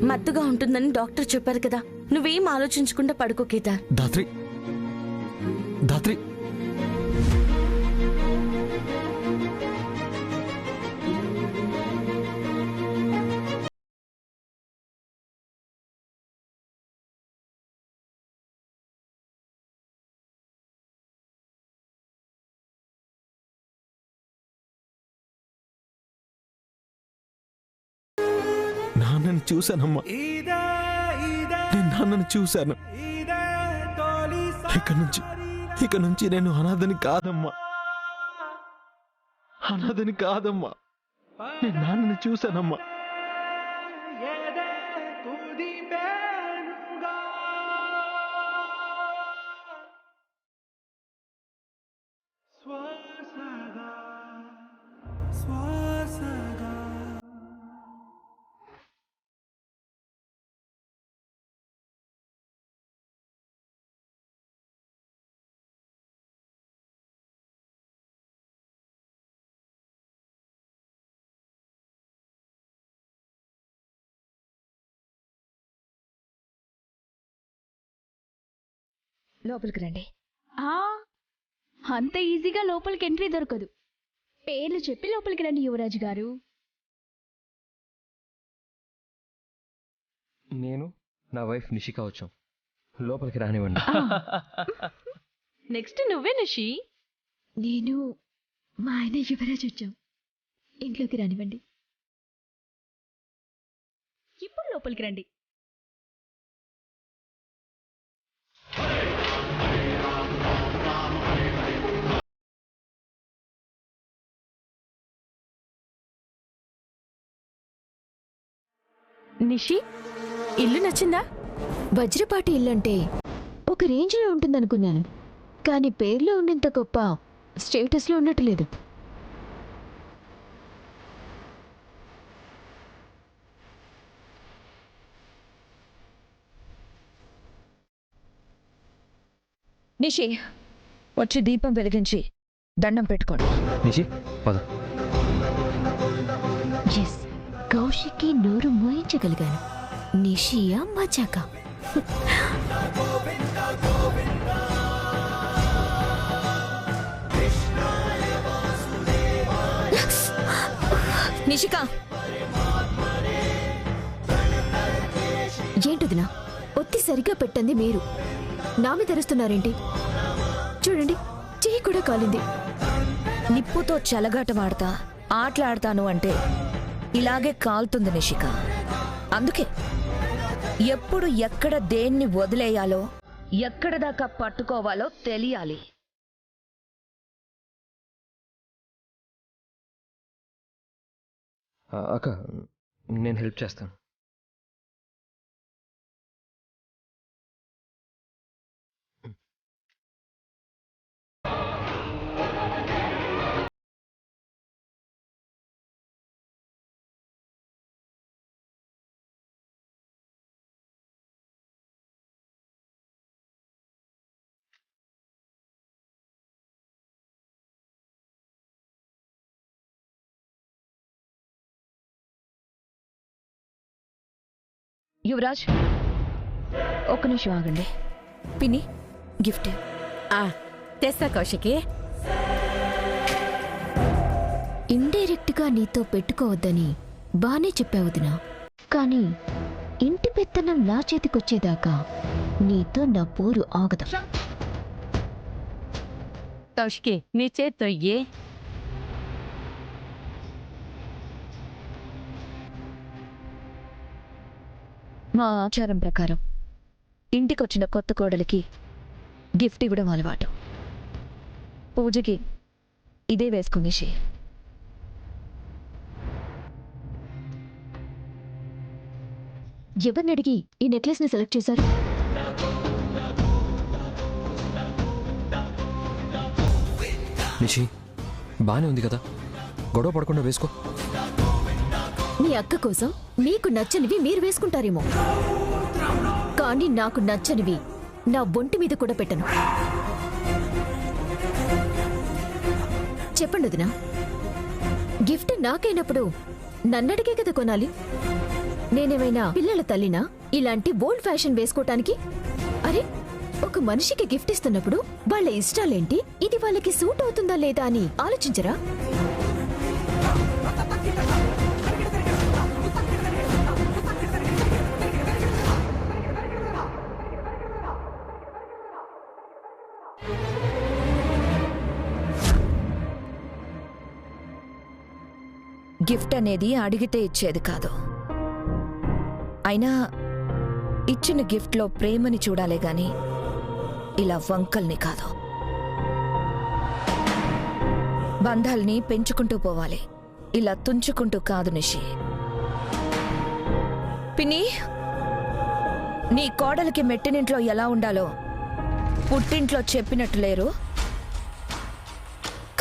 మత్తుగా ఉంటుందని డాక్టర్ చెప్పారు కదా, నువ్వేం ఆలోచించకుండా పడుకో కేదార్. ధాత్రి ధాత్రి నాన్నని చూశానమ్మా, నేను నాన్నని చూశాను. ఇక నుంచి నేను అనాథని కాదమ్మా, అనాథని కాదమ్మా. నేను నాన్నని చూశానమ్మా. లోపలికి రండి. అంత ఈజీగా లోపలికి ఎంట్రీ దొరకదు. పేర్లు చెప్పి లోపలికి రండి యువరాజు గారు. నేను నా వైఫ్ నిషిక వచ్చాం, లోపలికి రానివ్వండి. నెక్స్ట్ నువ్వే నిషి. నేను మా ఆయన యువరాజు వచ్చాం, ఇంట్లోకి రానివ్వండి. ఇప్పుడు లోపలికి రండి. నిషి, ఇల్లు నచ్చిందా? వజ్రపాటి ఇల్లంటే ఒక రేంజ్లో ఉంటుందనుకున్నాను, కానీ పేర్లో ఉన్నంత గొప్ప స్టేటస్లో ఉన్నట్టు లేదు. నిషి, వచ్చి దీపం వెలిగించి దండం పెట్టుకోండి. నిషి పద. ఎస్, కౌశికి నోరు మోయించగలిగాను. నిషియా మజాక. నిషిక, ఏంటిదినా? ఒత్తి సరిగ్గా పెట్టండి మీరు, నా మీద తెరుస్తున్నారేంటి? చూడండి, చెయ్యి కూడా కాలింది. నిప్పుతో చెలగాటమాడతా ఆటలాడతాను అంటే ఇలాగే కాలుతుంది నిషిక. అందుకే ఎప్పుడు ఎక్కడ దేన్ని వదిలేయాలో, ఎక్కడ దాకా పట్టుకోవాలో తెలియాలి. అక్క, నేను హెల్ప్ చేస్తాను. యువరాజ్, ఒక్క నిమిషం ఆగండి. పిన్ని, గిఫ్ట్. తెస్తా కౌశికి. ఇండైరెక్ట్ గా నీతో పెట్టుకోవద్దని బానే చెప్పావుదినా, కానీ ఇంటి పెత్తనం నా చేతికొచ్చేదాకా నీతో నా పోరు ఆగదు. కౌశికి, నీ చేత్తో ఇయ్యే. మా ఆచారం ప్రకారం ఇంటికొచ్చిన కొత్త కోడలికి గిఫ్ట్ ఇవ్వడం అలవాటు. పూజకి ఇదే వేసుకునేసి. ఎవరిని అడిగి ఈ నెక్లెస్ ని సెలెక్ట్ చేశారు? నిషి, బానే ఉంది కదా, గొడవ పడకుండా వేసుకో. మీ అక్క కోసం మీకు నచ్చనివి మీరు వేసుకుంటారేమో, కానీ నాకు నచ్చనివి నా ఒంటి మీద కూడా పెట్టను. చెప్పండి వదినా, గిఫ్ట్ నాకైనప్పుడు నన్నడిగే కదా కొనాలి. నేనేమైనా పిల్లల తల్లినా ఇలాంటి ఓల్డ్ ఫ్యాషన్ వేసుకోవటానికి? అరే, ఒక మనిషికి గిఫ్ట్ ఇస్తున్నప్పుడు వాళ్ళ ఇష్టాలేంటి, ఇది వాళ్ళకి సూట్ అవుతుందా లేదా అని ఆలోచించరా? గిఫ్ట్ అనేది అడిగితే ఇచ్చేది కాదు. అయినా ఇచ్చిన గిఫ్ట్లో ప్రేమని చూడాలే గాని ఇలా వంకల్ని కాదు. బంధాల్ని పెంచుకుంటూ పోవాలి, ఇలా తుంచుకుంటూ కాదు నిషి. పిన్ని, నీ కోడలికి మెట్టినింట్లో ఎలా ఉండాలో పుట్టింట్లో చెప్పినట్టు లేరు.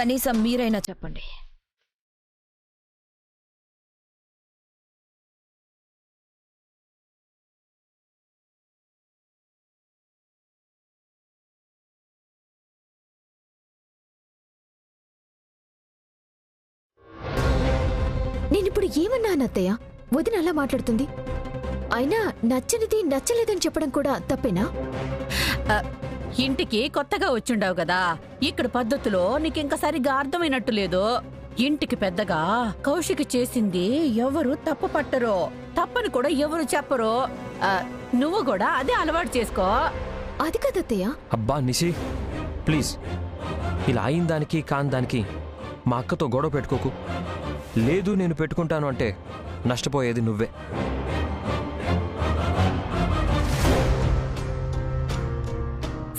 కనీసం మీరైనా చెప్పండి. నేనిప్పుడు ఏమన్నానత్తయ్య? వదిన అలా మాట్లాడుతుంది. అయినా నచ్చనిది నచ్చలేదని చెప్పడం కూడా తప్పేనా? ఇంటికి కొత్తగా వచ్చిండావు కదా, ఇక్కడ పద్ధతిలో నీకింక సరిగా అర్థమైనట్టు లేదు. ఇంటికి పెద్దగా కౌశిక్ చేసింది ఎవరు తప్పు పట్టరు, తప్పని కూడా ఎవరు చెప్పరు. నువ్వు కూడా అదే అలవాటు చేసుకో. అది కదత్తయ్య. అబ్బా నిషి, ప్లీజ్ ఇలా అయిన దానికి కాని దానికి మా అక్కతో గొడవ పెట్టుకోకు. లేదు నేను పెట్టుకుంటాను అంటే నష్టపోయేది నువ్వే.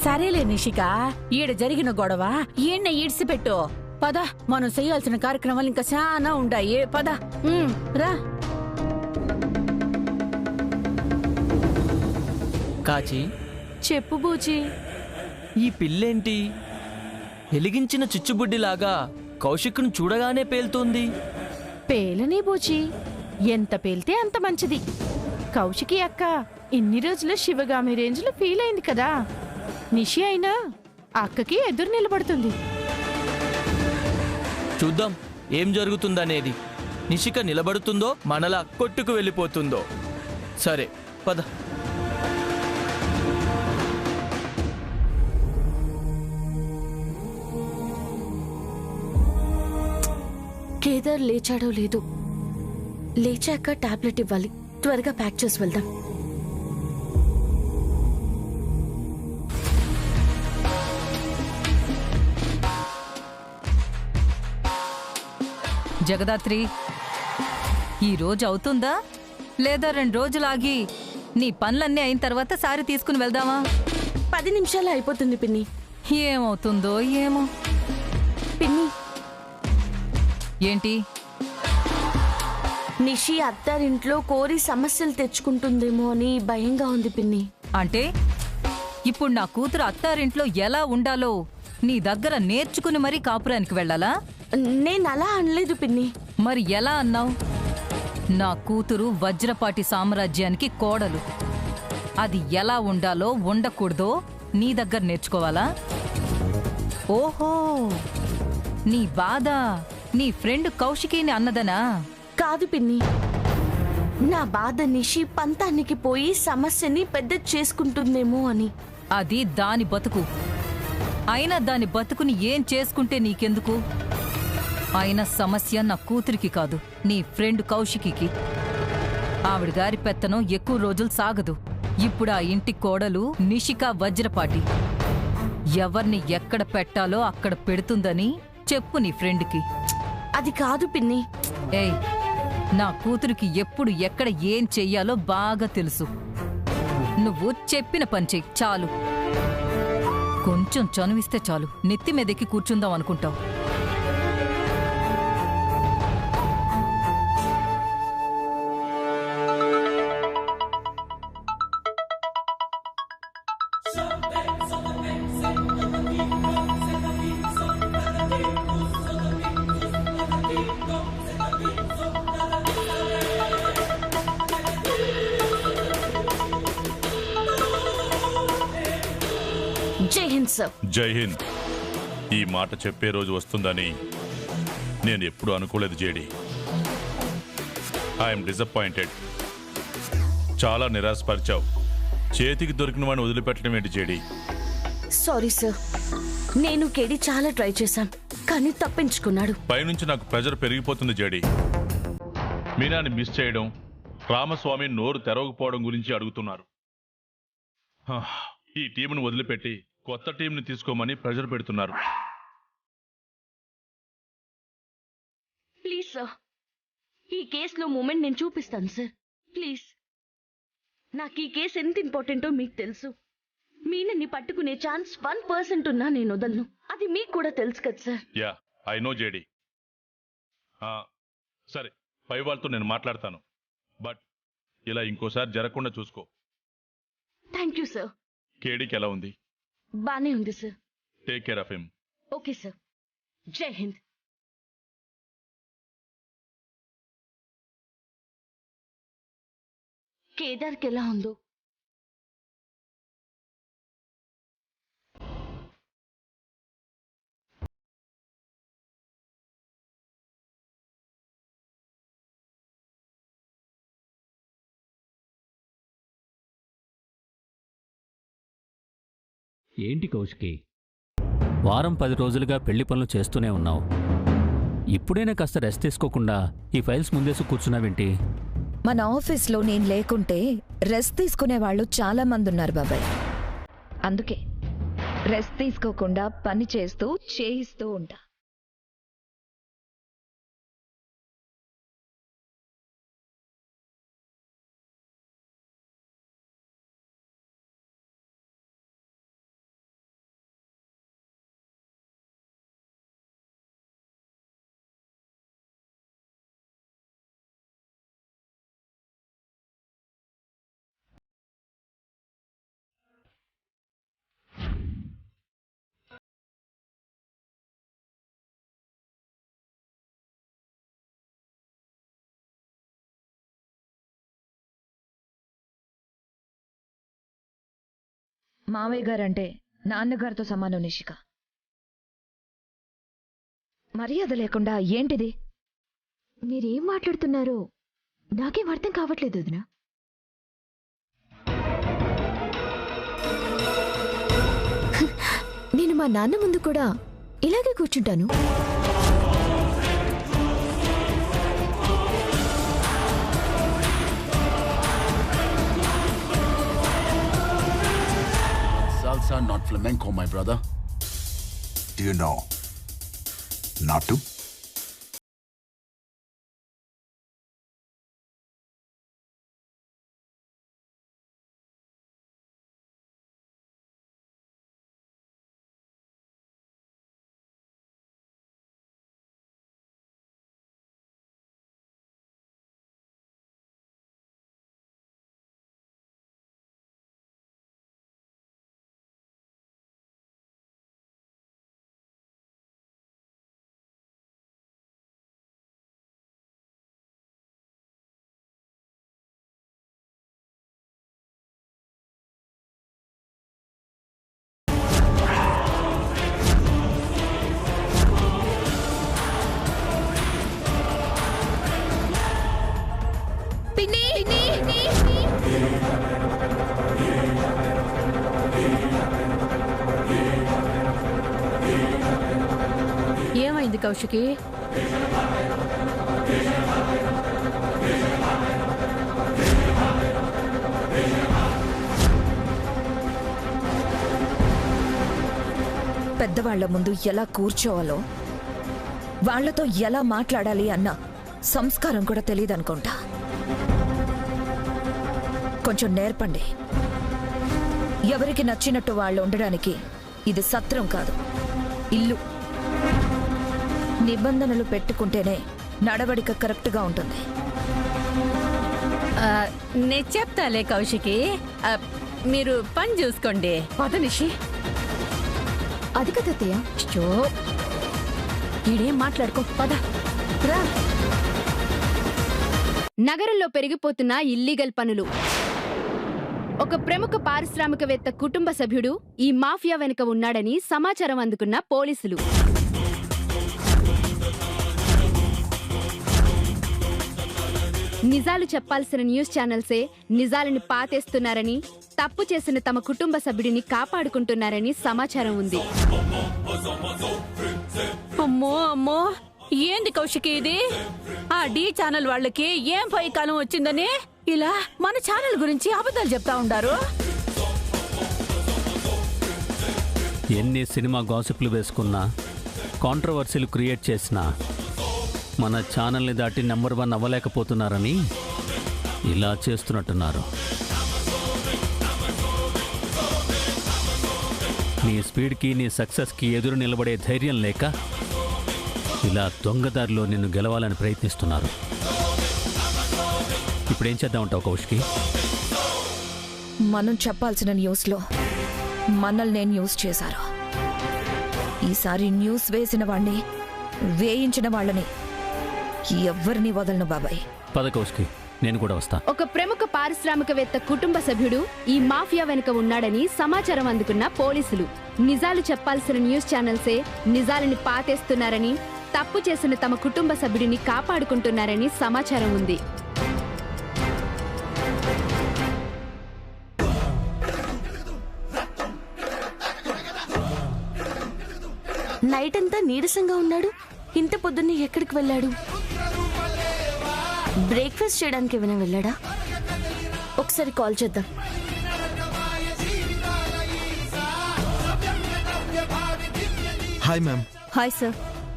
సరేలే నిషిక, ఈడ జరిగిన గొడవ ఈయన ఈడ్చిపెట్టు. పద, మనం చేయాల్సిన కార్యక్రమాలు ఇంకా చాలా ఉండాయి. పద, రా. కాచి, చెప్పు బూచి. ఈ పిల్లేంటి వెలిగించిన చిచ్చుబుడ్డిలాగా కౌశిక్ను చూడగానే పేలుతోంది? పేలని బూచి, ఎంత పేలితే అంత మంచిది. కౌశికి అక్క ఇన్ని రోజులు శివగామి రేంజ్లో ఫీల్ అయింది కదా, నిషి అయినా అక్కకి ఎదురు నిలబడుతుంది. చూద్దాం ఏం జరుగుతుందనేది. నిషిక నిలబడుతుందో మనలా కొట్టుకు వెళ్ళిపోతుందో. సరే పద. కేదార్ లేచాడో లేదు. లేచాక టాబ్లెట్ ఇవ్వాలి. త్వరగా ప్యాక్ చేసి వెళ్దాం. జగదాత్రి, ఈ రోజు అవుతుందా లేదా 2 రోజులాగి నీ పనులన్నీ అయిన తర్వాత సారి తీసుకుని వెళ్దామా? 10 నిమిషాలు అయిపోతుంది పిన్ని. ఏమవుతుందో ఏమో. పిన్ని, ఏంటి? నిషి అత్తారింట్లో కోరి సమస్యలు తెచ్చుకుంటుందేమో అని భయంగా ఉంది పిన్ని. అంటే ఇప్పుడు నా కూతురు అత్తారింట్లో ఎలా ఉండాలో నీ దగ్గర నేర్చుకుని మరీ కాపురానికి వెళ్ళాలా? నేను అలా అనలేదు పిన్ని. మరి ఎలా అన్నావు? నా కూతురు వజ్రపాటి సామ్రాజ్యానికి కోడలు. అది ఎలా ఉండాలో ఉండకూడదో నీ దగ్గర నేర్చుకోవాలా? ఓహో, నీ బాధ నీ ఫ్రెండ్ కౌశికిని అన్నదనా? కాదు పిన్ని, నా బాధ నిషి పంతానికి పోయి సమస్యని పెద్ద చేసుకుంటుందేమో అని. అది దాని బతుకు. అయినా దాని బతుకుని ఏం చేసుకుంటే నీకెందుకు? అయినా సమస్య నా కూతురికి కాదు, నీ ఫ్రెండ్ కౌశికి. ఆవిడ గారి పెత్తనం ఎక్కువ రోజులు సాగదు. ఇప్పుడు ఆ ఇంటి కోడలు నిషిక వజ్రపాటి. ఎవర్ని ఎక్కడ పెట్టాలో అక్కడ పెడుతుందని చెప్పు నీ ఫ్రెండ్కి. అది కాదు పిన్ని. ఏయ్, నా కూతురికి ఎప్పుడు ఎక్కడ ఏం చెయ్యాలో బాగా తెలుసు. నువ్వు చెప్పిన పని చెయ్యి చాలు. కొంచెం చనువిస్తే చాలు నెత్తి మీదెక్కి కూర్చుందాం అనుకుంటావు. జై హింద్ సార్. జై హింద్. ఈ మాట చెప్పే రోజు వస్తుందని నేను ఎప్పుడు అనుకోలేదు జేడి. I'm disappointed. చాలా నిరాశపరిచావు. చేతికి దొరికిన వాడిని వదిలిపెట్టడం ఏంటి జేడి? సారీ సార్, నేను కేడి చాలా ట్రై చేశాం కానీ తప్పించుకున్నాడు. పైనుంచి నాకు ప్రెజర్ పెరిగిపోతుంది జేడి. మీనాని మిస్ చేయడం, రామస్వామి నోరు తెరవకపోవడం గురించి అడుగుతున్నారు. ఈ టీంను వదిలిపెట్టి కొత్త టీంని తీసుకోమని ప్రెజర్ పెడుతున్నారు. ప్లీజ్ సార్, ఈ కేసులో మూమెంట్ నేను చూపిస్తాను సార్. ప్లీజ్, నాకు ఈ కేసు ఎంత ఇంపార్టెంటో మీకు తెలుసు. మీనని పట్టుకునే ఛాన్స్ 1% ఉన్నా నేను వదలను. అది మీకు కూడా తెలుసు కదా sir. Yeah, I know JD. సరే, పై వాళ్ళతో నేను మాట్లాడతాను. బట్ ఇలా ఇంకోసారి జరగకుండా చూసుకో. Thank you sir. కేడీకి ఎలా ఉంది? బానే ఉంది sir. Take care of him. Okay sir. జై హింద్. కేదార్కి ఎలా ఉందో? ఏంటి కౌశికి, వారం 10 రోజులుగా పెళ్లి పనులు చేస్తూనే ఉన్నావు. ఇప్పుడైనా కాస్త రెస్ట్ తీసుకోకుండా ఈ ఫైల్స్ ముందేసి కూర్చున్నావేంటి? మన ఆఫీస్లో నేను లేకుంటే రెస్ట్ తీసుకునే వాళ్ళు చాలా మంది ఉన్నారు బాబాయ్. అందుకే రెస్ట్ తీసుకోకుండా పని చేస్తూ చేయిస్తూ ఉంటా. మావయ్య గారంటే నాన్నగారితో సమానం నిషిక. మర్యాద లేకుండా ఏంటిది? మీరేం మాట్లాడుతున్నారో నాకేం అర్థం కావట్లేదు వదినా. నేను మా నాన్న ముందు కూడా ఇలాగే కూర్చుంటాను. Salsa, not flamenco, my brother. Do you know not to? ఏమైంది కౌశికి? పెద్దవాళ్ల ముందు ఎలా కూర్చోవాలో, వాళ్లతో ఎలా మాట్లాడాలి అన్న సంస్కారం కూడా తెలియదనుకుంటా. కొంచెం నేర్పండి. ఎవరికి నచ్చినట్టు వాళ్ళు ఉండడానికి ఇది సత్రం కాదు, ఇల్లు. నిబంధనలు పెట్టుకుంటేనే నడవడిక కరెక్ట్గా ఉంటుంది. నే చెప్తాలే కౌశికి, మీరు పని చూసుకోండి. పద నిషి. అది కదత్తయ్య. ఈడేం మాట్లాడుకో, పద రా. నగరంలో పెరిగిపోతున్న ఇల్లీగల్ పనులు. ఒక ప్రముఖ పారిశ్రామికవేత్త కుటుంబ సభ్యుడు ఈ మాఫియా వెనుక ఉన్నాడని సమాచారం అందుకున్న పోలీసులు నిజాలు చెప్పాల్సిన న్యూస్ ఛానల్సే నిజాలని పాతేస్తున్నారని, తప్పు చేసిన తమ కుటుంబ సభ్యుడిని కాపాడుకుంటున్నారని సమాచారం ఉంది. అమ్మో అమ్మో, ఏంది కౌశికి ఇది? ఆ డి ఛానల్ వాళ్ళకి ఏం పైకాలం వచ్చిందని ఇలా మన ఛానల్ గురించి అబద్ధాలు చెప్తా ఉండారు. ఎన్ని సినిమా గాసిప్లు వేసుకున్నా, కాంట్రవర్సీలు క్రియేట్ చేసినా మన ఛానల్ని దాటి నెంబర్ 1 అవ్వలేకపోతున్నారని ఇలా చేస్తున్నట్టున్నారు. నీ స్పీడ్కి, నీ సక్సెస్కి ఎదురు నిలబడే ధైర్యం లేక ఇలా దొంగదారిలో నిన్ను గెలవాలని ప్రయత్నిస్తున్నారు. ఇప్పుడేం చేద్దామంటావు కౌశికి? మనం చెప్పాల్సిన న్యూస్లో మనల్నే న్యూస్ చేశారు. ఈసారి న్యూస్ వేసిన వాణ్ణి, వేయించిన వాళ్ళని ఎవ్వరిని వదలను బాబాయ్. పద కౌశికి, నేను కూడా వస్తా. ఒక ప్రముఖ పారిశ్రామికవేత్త కుటుంబ సభ్యుడు ఈ మాఫియా వెనుక ఉన్నాడని సమాచారం అందుకున్న పోలీసులు నిజాలు చెప్పాల్సిన న్యూస్ ఛానల్సే నిజాలని పాతేస్తున్నారని, తప్పు చేసిన తమ కుటుంబ సభ్యుడిని కాపాడుకుంటున్నారని సమాచారం ఉంది. నైట్ అంతా నీరసంగా ఉన్నాడు. ఇంత పొద్దున్నే ఎక్కడికి వెళ్ళాడు? బ్రేక్ఫాస్ట్ చేయడానికి ఏమైనా వెళ్ళాడా? ఒకసారి కాల్ చేద్దాం. Hi ma'am. హాయ్ సార్,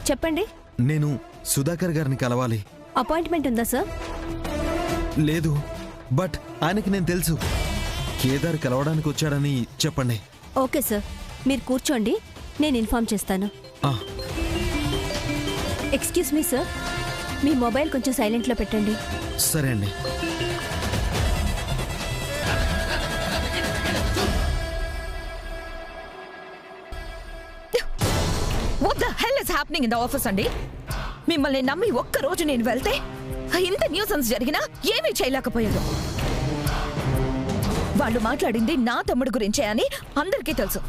చెప్పండి. నేను సుధాకర్ గారిని కలవాలి. అపాయింట్మెంట్ ఉందా సార్? లేదు, బట్ ఆయనకి నేను తెలుసు. కేదార్ కలవడానికి వచ్చాడని చెప్పండి. ఓకే సార్, మీరు కూర్చోండి, నేను ఇన్ఫార్మ్ చేస్తాను. ఎక్స్క్యూజ్ మీ సార్, మీ మొబైల్ కొంచెం సైలెంట్లో పెట్టండి. సరే అండి. What the hell is happening in the office అండి? మిమ్మల్ని నమ్మి ఒక్క రోజు నేను వెళ్తే ఇంత న్యూసెన్స్ జరిగినా ఏమీ చేయలేకపోయారు. వాళ్ళు మాట్లాడింది నా తమ్ముడు గురించే అని అందరికీ తెలుసు.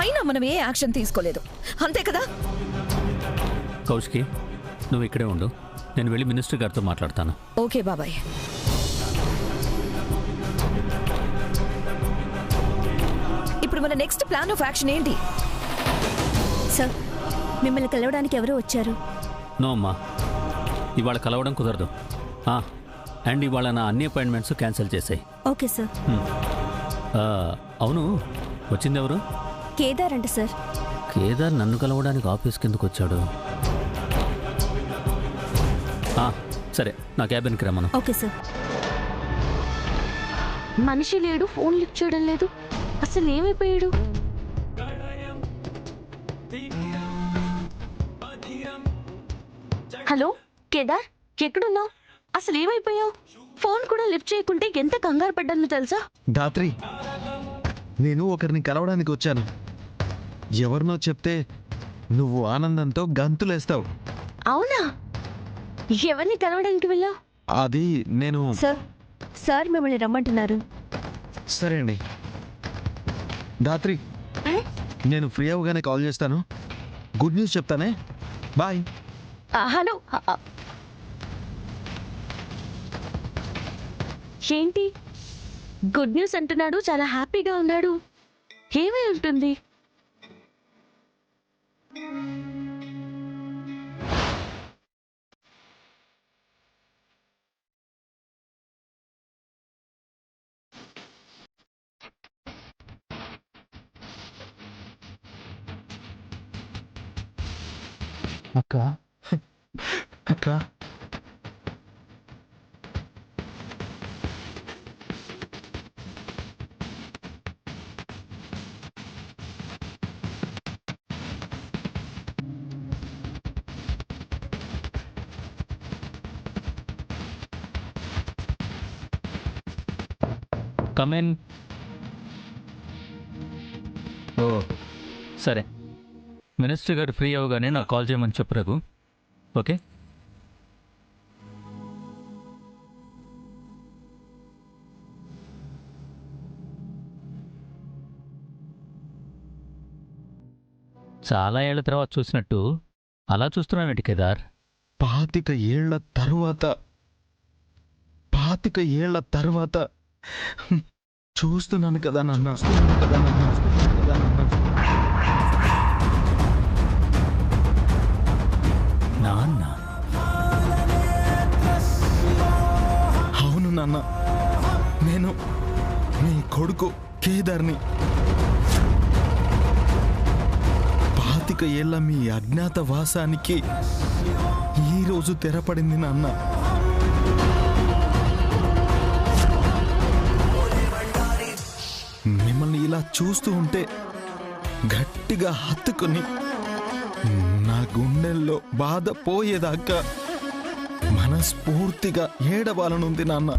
అయినా మనం ఏ యాక్షన్ తీసుకోలేదు, అంతే కదా? కౌశికి, నువ్వు ఇక్కడే ఉండు, నేను వెళ్ళి మినిస్టర్ గారితో మాట్లాడతాను. ఓకే బాబాయ్. ఇప్పుడు మన నెక్స్ట్ ప్లాన్ ఆఫ్ యాక్షన్ ఏంటి? సార్, మిమ్మల్ని కలవడానికి ఎవరో వచ్చారు. నో అమ్మా, ఇవాళ కలవడం కుదరదు. అండ్ ఇవాళ నా అన్ని అపాయింట్మెంట్స్ క్యాన్సిల్ చేసాయి. Okay sir. అవును, వచ్చింది ఎవరు? కేదార్ అంట సార్. కేదార్ నన్ను కలవడానికి ఆఫీస్కి ఎందుకు వచ్చాడు? సరే, నా క్యాబిన్కి రమ్మను. Okay sir. మనిషి లేడు, ఫోన్ లిఫ్ట్ చేయడం లేదు. అసలు ఏమైపోయాడు? హలో కేదార్, ఎక్కడున్నావు? అసలు ఏమైపోయావు? ఫోన్ కూడా లిఫ్ట్ చేయకుంటే ఎంత కంగారు పడ్డానో తెలుసా? ధాత్రి, నేను ఒకరిని కలవడానికి వచ్చాను. ఎవరినో చెప్తే నువ్వు ఆనందంతో గంతులేస్తావు. అవునా? ఎవరిని కలవడానికి వెళ్ళావు? అది నేను. సార్ మిమ్మల్ని రమ్మంటున్నారు. సరే అండి. ధాత్రి, నేను ఫ్రీ అవగానే కాల్ చేస్తాను. గుడ్ న్యూస్ చెప్తానే. బాయ్. హలో. ఏంటి గుడ్ న్యూస్ అంటున్నాడు? చాలా హ్యాపీగా ఉన్నాడు. ఏమై ఉంటుంది? అక్క, అక్క, కమెన్. ఓ సరే, మినిస్టర్ గారు ఫ్రీ అవగానే నాకు కాల్ చేయమని చెప్పు రఘు. ఓకే. చాలా ఏళ్ల తర్వాత చూసినట్టు అలా చూస్తున్నావేంటి కేదార్? 25 ఏళ్ల తరువాత 25 ఏళ్ల తర్వాత చూస్తున్నాను కదా నాన్న. నాన్న అవును నాన్న, నేను నీ కొడుకు కేదార్ని. 25 ఏళ్ల మీ అజ్ఞాతవాసానికి ఈరోజు తెరపడింది నాన్న. మిమ్మల్ని ఇలా చూస్తూ ఉంటే గట్టిగా హత్తుకుని నా గుండెల్లో బాధ పోయేదాకా మనస్ఫూర్తిగా ఏడవాలనుంది నాన్న.